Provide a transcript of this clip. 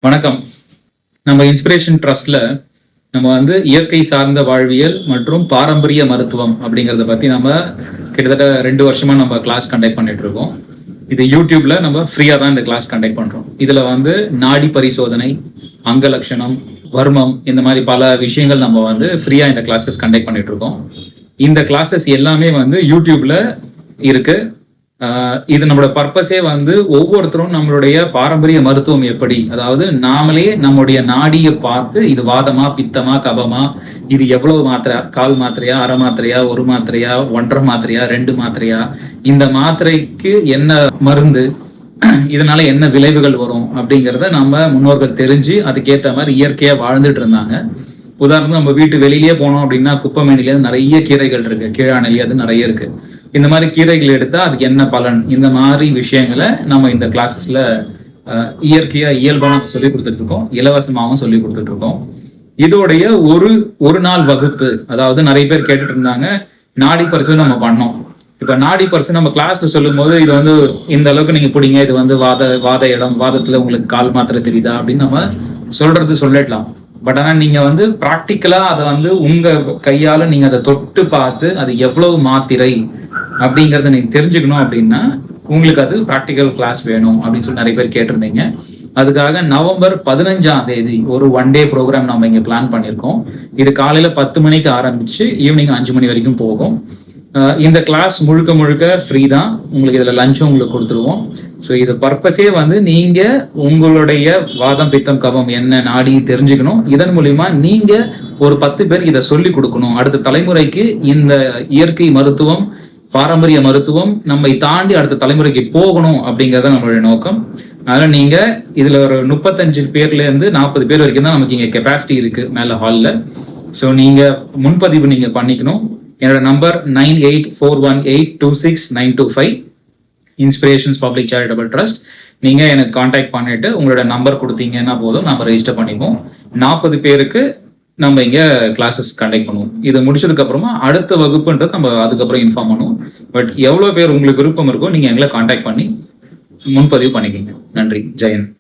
வணக்கம். நம்ம இன்ஸ்பிரேஷன் ட்ரஸ்ட்ல நம்ம வந்து இயற்கை சார்ந்த வாழ்வியல் மற்றும் பாரம்பரிய மருத்துவம் அப்படிங்கிறத பத்தி நம்ம கிட்டத்தட்ட 2 வருஷமா நம்ம கிளாஸ் கண்டக்ட் பண்ணிட்டு இருக்கோம். இது யூடியூப்ல நம்ம ஃப்ரீயா தான் இந்த கிளாஸ் கண்டக்ட் பண்றோம். இதுல வந்து நாடி பரிசோதனை, அங்க லட்சணம், வர்மம் இந்த மாதிரி பல விஷயங்கள் நம்ம வந்து ஃப்ரீயா இந்த கிளாஸஸ் கண்டக்ட் பண்ணிட்டு இருக்கோம். இந்த கிளாஸஸ் எல்லாமே வந்து யூடியூப்ல இருக்கு. இது நம்மளோட பர்பஸே வந்து ஒவ்வொருத்தரும் நம்மளுடைய பாரம்பரிய மருத்துவம் எப்படி, அதாவது நாமளே நம்முடைய நாடியை பார்த்து இது வாதமா, பித்தமா, கபமா, இது எவ்வளவு மாத்திரை, கால் மாத்திரையா, அரை மாத்திரையா, ஒரு மாத்திரையா, 1.5 மாத்திரையா, 2 மாத்திரையா, இந்த மாத்திரைக்கு என்ன மருந்து, இதனால என்ன விளைவுகள் வரும் அப்படிங்கிறத நம்ம முன்னோர்கள் தெரிஞ்சு அதுக்கேற்ற மாதிரி இயற்கையா வாழ்ந்துட்டு இருந்தாங்க. உதாரணத்துக்கு நம்ம வீட்டு வெளியிலேயே போனோம் அப்படின்னா குப்பைமேனிலே நிறைய கீரைகள் இருக்கு, கீழாநிலை அது நிறைய இருக்கு. இந்த மாதிரி கீரைகள் எடுத்தா அதுக்கு என்ன பலன், இந்த மாதிரி விஷயங்களை நம்ம இந்த கிளாஸஸ்ல இயற்கையா இயல்பா நம்ம சொல்லி கொடுத்துட்டு இருக்கோம், இலவசமாகவும் சொல்லி கொடுத்துட்டு இருக்கோம். இதோடைய ஒரு நாள் வகுப்பு, அதாவது நிறைய பேர் கேட்டுட்டு இருந்தாங்க நாடி பரிசோதனை நம்ம பண்ணோம். இப்ப நாடி பரிசோதனை நம்ம கிளாஸ்ல சொல்லும் போது இது வந்து இந்த அளவுக்கு நீங்க பிடிங்க, இது வந்து வாத இடம், வாதத்துல உங்களுக்கு கால் மாத்திரை தெரியுதா அப்படின்னு நம்ம சொல்லிடலாம். பட் ஆனா நீங்க வந்து பிராக்டிக்கலா அதை வந்து உங்க கையால நீங்க அதை தொட்டு பார்த்து அது எவ்வளவு மாத்திரை அப்படிங்கறத நீங்க தெரிஞ்சுக்கணும் அப்படின்னா உங்களுக்கு அது பிராக்டிக்கல் கிளாஸ் வேணும் அப்படின்னு சொல்லி நிறைய பேர் கேட்டிருந்தீங்க. அதுக்காக நவம்பர் 15ஆம் தேதி ஒரு 1 டே ப்ரோக்ராம் நம்ம இங்க பிளான் பண்ணியிருக்கோம். இது காலையில 10 மணிக்கு ஆரம்பிச்சு ஈவினிங் 5 மணி வரைக்கும் போகும். இந்த கிளாஸ் முழுக்க ஃப்ரீ தான். உங்களுக்கு இதுல லஞ்சும் உங்களுக்கு கொடுத்துருவோம். ஸோ இது பர்பஸே வந்து நீங்க உங்களுடைய வாதம், பித்தம், கபம் என்ன நாடி தெரிஞ்சுக்கணும். இதன் மூலியமா நீங்க ஒரு 10 பேர் இதை சொல்லி கொடுக்கணும். அடுத்த தலைமுறைக்கு இந்த இயற்கை மருத்துவம், பாரம்பரிய மருத்துவம் நம்மை தாண்டி அடுத்த தலைமுறைக்கு போகணும் அப்படிங்கறத நம்மளுடைய நோக்கம். அதனால நீங்க இதுல ஒரு 35 பேர்ல இருந்து 40 பேர் வரைக்கும் தான் நமக்கு இங்க கெப்பாசிட்டி இருக்கு மேல ஹால்ல. ஸோ நீங்க முன்பதிவு நீங்க பண்ணிக்கணும். என்னோட number 9841826925, inspirations public charitable trust. நீங்க எனக்கு கான்டாக்ட் பண்ணிட்டு உங்களோட நம்பர் கொடுத்தீங்கன்னா போதும், நம்ம ரெஜிஸ்டர் பண்ணிப்போம். 40 பேருக்கு நம்ம இங்க கிளாஸஸ் கண்டக்ட் பண்ணுவோம். இது முடிச்சதுக்கு அப்புறமா அடுத்த வகுப்புன்றது நம்ம அதுக்கப்புறம் இன்ஃபார்ம் பண்ணுவோம். பட் எவ்வளவு பேர் உங்களுக்கு விருப்பம் இருக்கோ நீங்க எங்களை கான்டாக்ட் பண்ணி முன்பதிவு பண்ணிக்கோங்க. நன்றி. ஜெயந்த்.